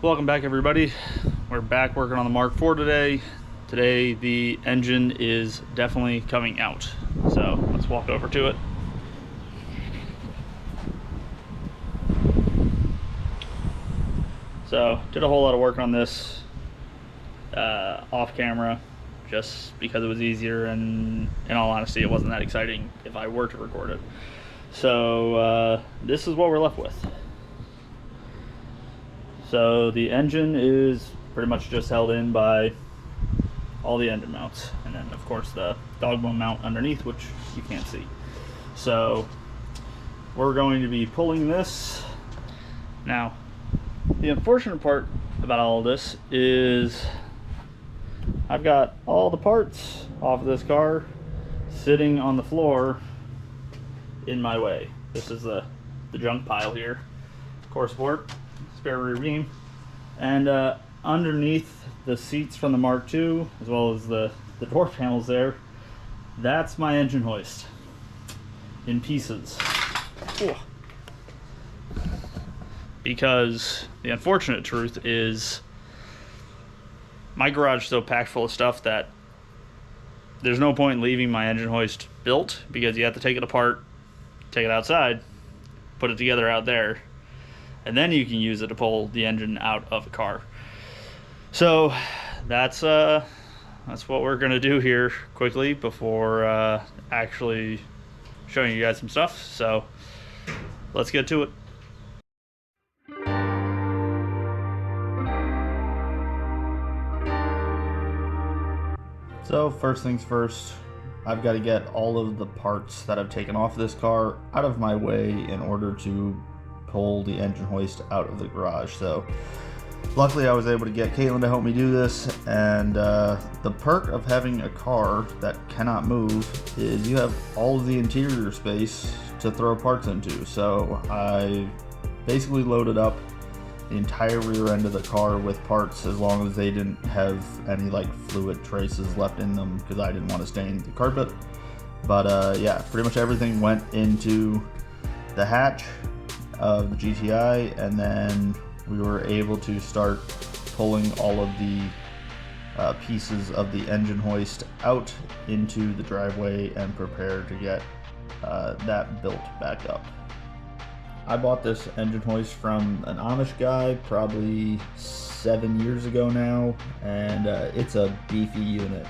Welcome back, everybody. We're back working on the Mark IV today. Today the engine is definitely coming out, so let's walk over to it. So did a whole lot of work on this off camera, just because it was easier, and in all honesty it wasn't that exciting if I were to record it. So this is what we're left with. So the engine is pretty much just held in by all the engine mounts, and then of course the dog bone mount underneath, which you can't see. So we're going to be pulling this. Now, the unfortunate part about all of this is I've got all the parts off of this car sitting on the floor in my way. This is the junk pile here. Core support, spare rear beam, and underneath the seats from the Mark II, as well as the door panels there, that's my engine hoist in pieces. Ooh. Because the unfortunate truth is my garage is so packed full of stuff that there's no point in leaving my engine hoist built, because you have to take it apart, take it outside, put it together out there, and then you can use it to pull the engine out of a car. So that's what we're gonna do here quickly before actually showing you guys some stuff. So let's get to it. So first things first, I've got to get all of the parts that I've taken off this car out of my way in order to pull the engine hoist out of the garage. So luckily I was able to get Caitlin to help me do this, and the perk of having a car that cannot move is you have all of the interior space to throw parts into. So I basically loaded up the entire rear end of the car with parts, as long as they didn't have any like fluid traces left in them, because I didn't want to stain the carpet. But yeah, pretty much everything went into the hatch of the GTI, and then we were able to start pulling all of the pieces of the engine hoist out into the driveway and prepare to get that built back up. I bought this engine hoist from an Amish guy probably 7 years ago now, and it's a beefy unit.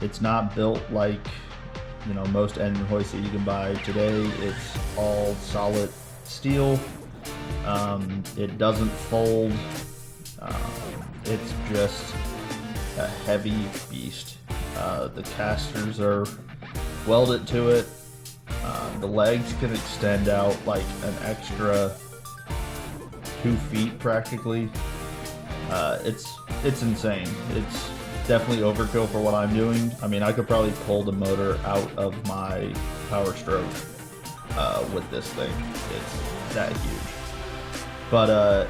It's not built like, you know, most engine hoists that you can buy today. It's all solid steel. It doesn't fold. It's just a heavy beast. The casters are welded to it. The legs can extend out like an extra 2 feet practically. It's insane. It's definitely overkill for what I'm doing. I mean, I could probably pull the motor out of my Power Stroke with this thing. It's that huge. But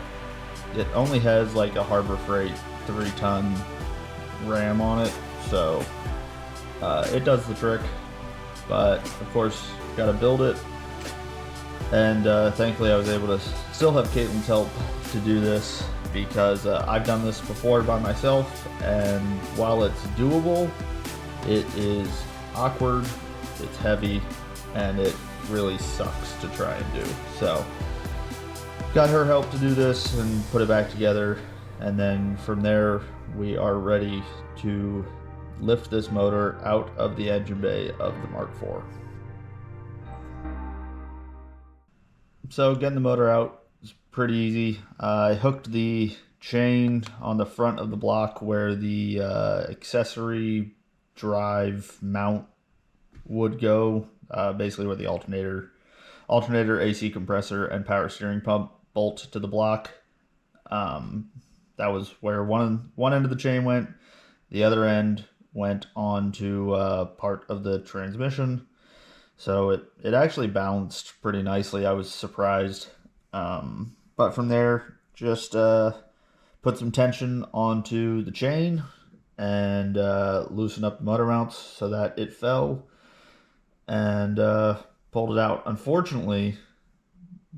it only has like a Harbor Freight 3-ton ram on it, so it does the trick. But of course, got to build it, and thankfully I was able to still have Caitlin's help to do this, because I've done this before by myself, and while it's doable, it is awkward, it's heavy, and it really sucks to try and do. So got her help to do this and put it back together, and then from there we are ready to lift this motor out of the engine bay of the Mark IV. So getting the motor out is pretty easy. I hooked the chain on the front of the block where the accessory drive mount would go, basically where the alternator, AC compressor, and power steering pump bolt to the block. That was where one end of the chain went. The other end went onto part of the transmission. So it actually balanced pretty nicely. I was surprised. But from there, just put some tension onto the chain and loosen up the motor mounts so that it fell, and pulled it out. Unfortunately,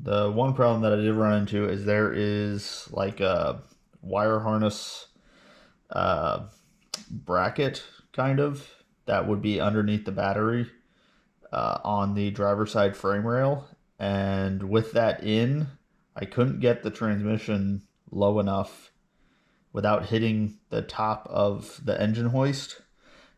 The one problem that I did run into is there is like a wire harness bracket kind of that would be underneath the battery on the driver's side frame rail, and with that in, I couldn't get the transmission low enough without hitting the top of the engine hoist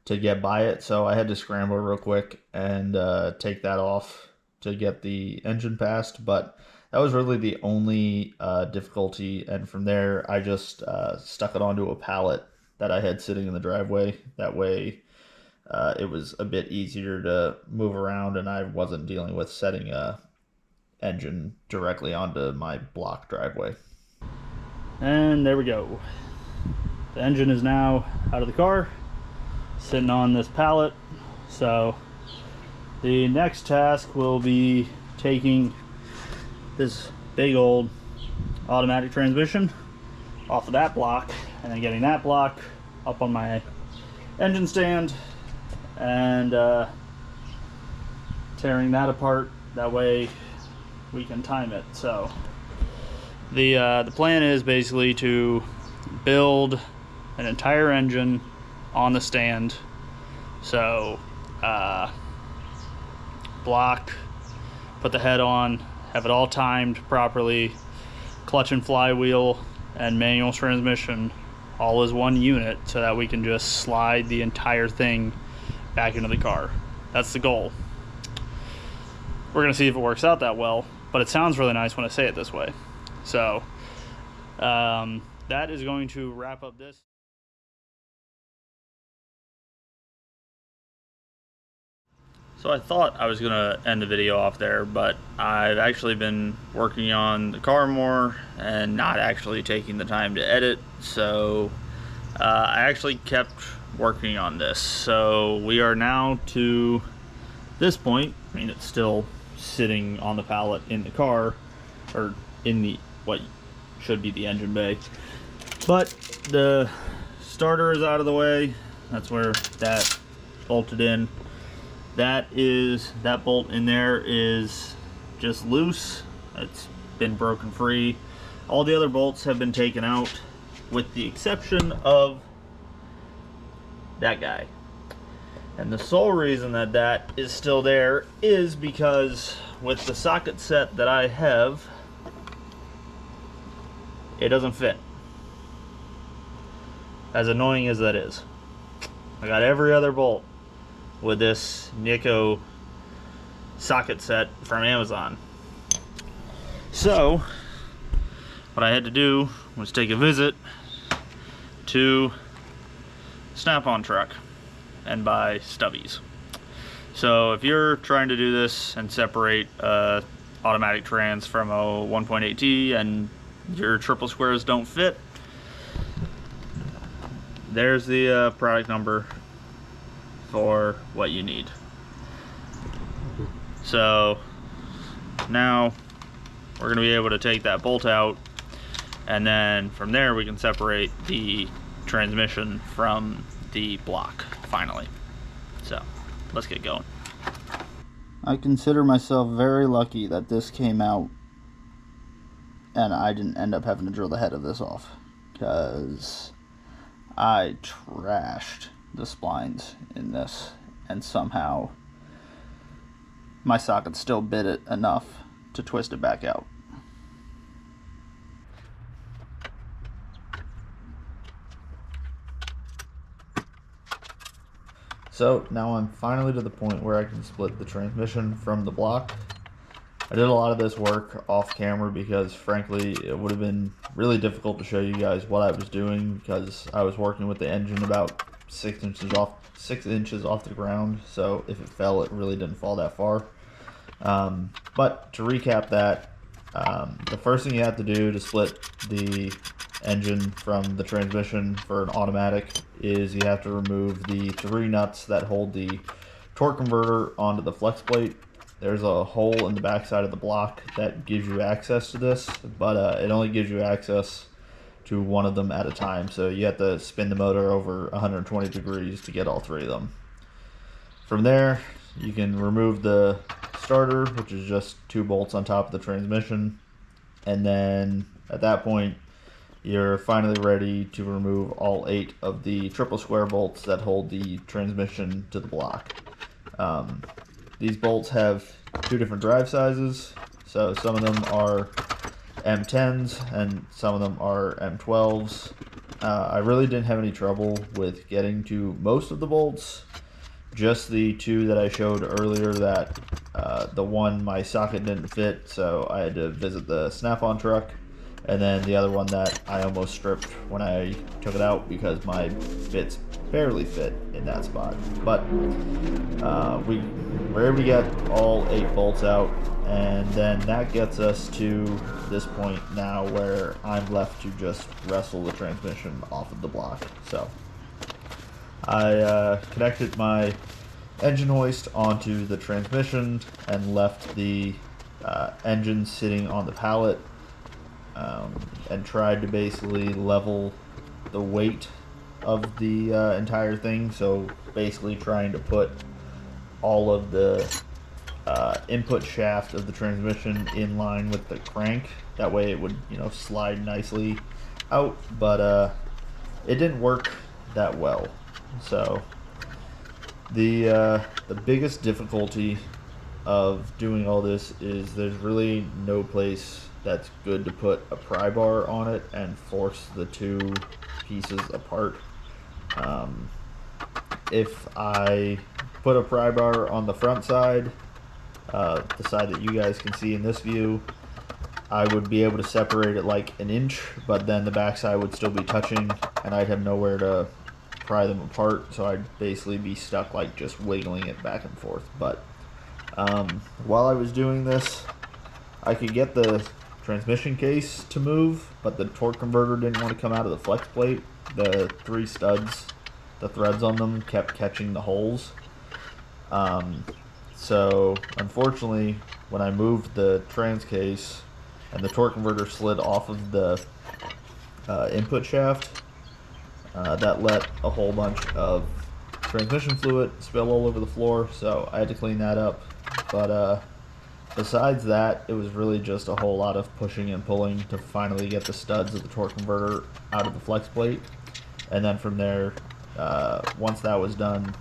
to get by it, so I had to scramble real quick and take that off to get the engine past. But that was really the only difficulty, and from there I just stuck it onto a pallet that I had sitting in the driveway. That way it was a bit easier to move around, and I wasn't dealing with setting a engine directly onto my block driveway. And there we go. The engine is now out of the car, sitting on this pallet. So the next task will be taking this big old automatic transmission off of that block, and then getting that block up on my engine stand and tearing that apart. That way we can time it. So the plan is basically to build an entire engine on the stand. So block, put the head on, have it all timed properly, clutch and flywheel and manual transmission all as one unit, so that we can just slide the entire thing back into the car. That's the goal. We're gonna see if it works out that well, but it sounds really nice when I say it this way. So that is going to wrap up this. So I thought I was gonna end the video off there, but I've actually been working on the car more and not actually taking the time to edit. So I actually kept working on this. So we are now to this point. I mean, it's still sitting on the pallet in the car, or in the what should be the engine bay, but the starter is out of the way. That's where that bolted in. That bolt in there is just loose. It's been broken free. All the other bolts have been taken out, with the exception of that guy. And the sole reason that that is still there is because with the socket set that I have, it doesn't fit. As annoying as that is. I got every other bolt with this Nico socket set from Amazon. So what I had to do was take a visit to Snap-on truck and buy stubbies. So if you're trying to do this and separate automatic trans from a 1.8T and your triple squares don't fit, there's the product number for what you need. So now we're going to be able to take that bolt out, and then from there we can separate the transmission from the block finally. So let's get going. I consider myself very lucky that this came out and I didn't end up having to drill the head of this off, because I trashed the splines in this, and somehow my socket still bit it enough to twist it back out. So now I'm finally to the point where I can split the transmission from the block. I did a lot of this work off camera because frankly it would have been really difficult to show you guys what I was doing, because I was working with the engine about 6 inches off the ground, so if it fell, it really didn't fall that far. But to recap that, the first thing you have to do to split the engine from the transmission for an automatic is you have to remove the 3 nuts that hold the torque converter onto the flex plate. There's a hole in the back side of the block that gives you access to this, but it only gives you access to one of them at a time, so you have to spin the motor over 120 degrees to get all 3 of them. From there, you can remove the starter, which is just 2 bolts on top of the transmission. And then at that point, you're finally ready to remove all 8 of the triple square bolts that hold the transmission to the block. These bolts have 2 different drive sizes, so some of them are M10s and some of them are M12s. I really didn't have any trouble with getting to most of the bolts, just the 2 that I showed earlier that the one my socket didn't fit, so I had to visit the Snap-on truck, and then the other one that I almost stripped when I took it out because my bits barely fit in that spot. But we were able to get all 8 bolts out, and then that gets us to this point now where I'm left to just wrestle the transmission off of the block. So I connected my engine hoist onto the transmission and left the engine sitting on the pallet, and tried to basically level the weight of the entire thing. So basically trying to put all of the input shaft of the transmission in line with the crank. That way it would, slide nicely out, but it didn't work that well. So the biggest difficulty of doing all this is there's really no place that's good to put a pry bar on it and force the 2 pieces apart. If I put a pry bar on the front side, the side that you guys can see in this view, I would be able to separate it like an inch, but then the back side would still be touching and I'd have nowhere to pry them apart, so I'd basically be stuck like just wiggling it back and forth. But while I was doing this, I could get the transmission case to move, but the torque converter didn't want to come out of the flex plate. The 3 studs, the threads on them kept catching the holes. So unfortunately, when I moved the trans case and the torque converter slid off of the input shaft, that let a whole bunch of transmission fluid spill all over the floor, so I had to clean that up. But besides that, it was really just a whole lot of pushing and pulling to finally get the studs of the torque converter out of the flex plate. And then from there, once that was done,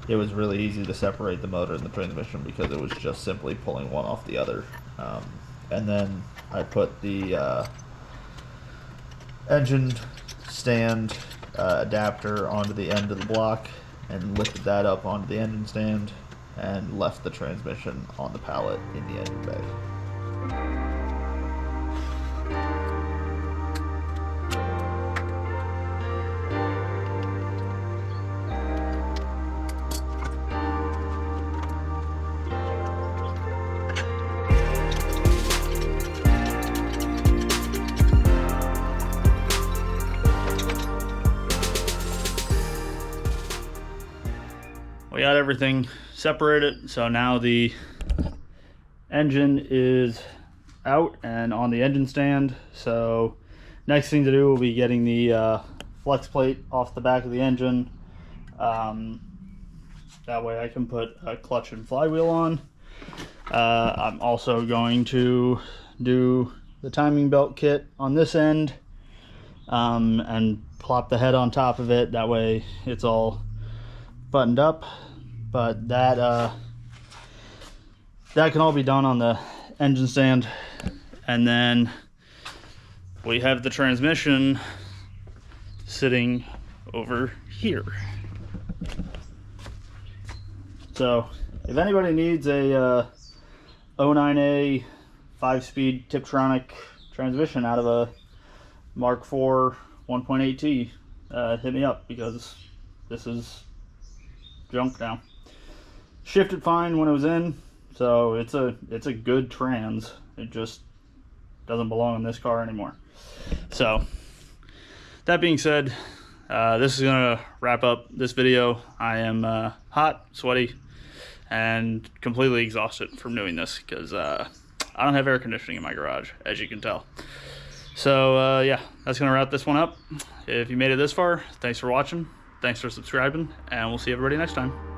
it was really easy to separate the motor and the transmission because it was just simply pulling one off the other. And then I put the engine stand adapter onto the end of the block and lifted that up onto the engine stand and left the transmission on the pallet in the engine bay. We got everything separated, so now the engine is out and on the engine stand. So next thing to do will be getting the flex plate off the back of the engine. That way I can put a clutch and flywheel on. I'm also going to do the timing belt kit on this end, and plop the head on top of it. That way it's all buttoned up. But that can all be done on the engine stand. And then we have the transmission sitting over here. So if anybody needs a 09A 5-speed Tiptronic transmission out of a Mark IV 1.8T, hit me up, because this is junk now. Shifted fine when it was in, so it's a good trans. It just doesn't belong in this car anymore. So that being said, this is gonna wrap up this video. I am hot, sweaty, and completely exhausted from doing this because I don't have air conditioning in my garage, as you can tell. So yeah, that's gonna wrap this one up. If you made it this far, thanks for watching, thanks for subscribing, and we'll see everybody next time.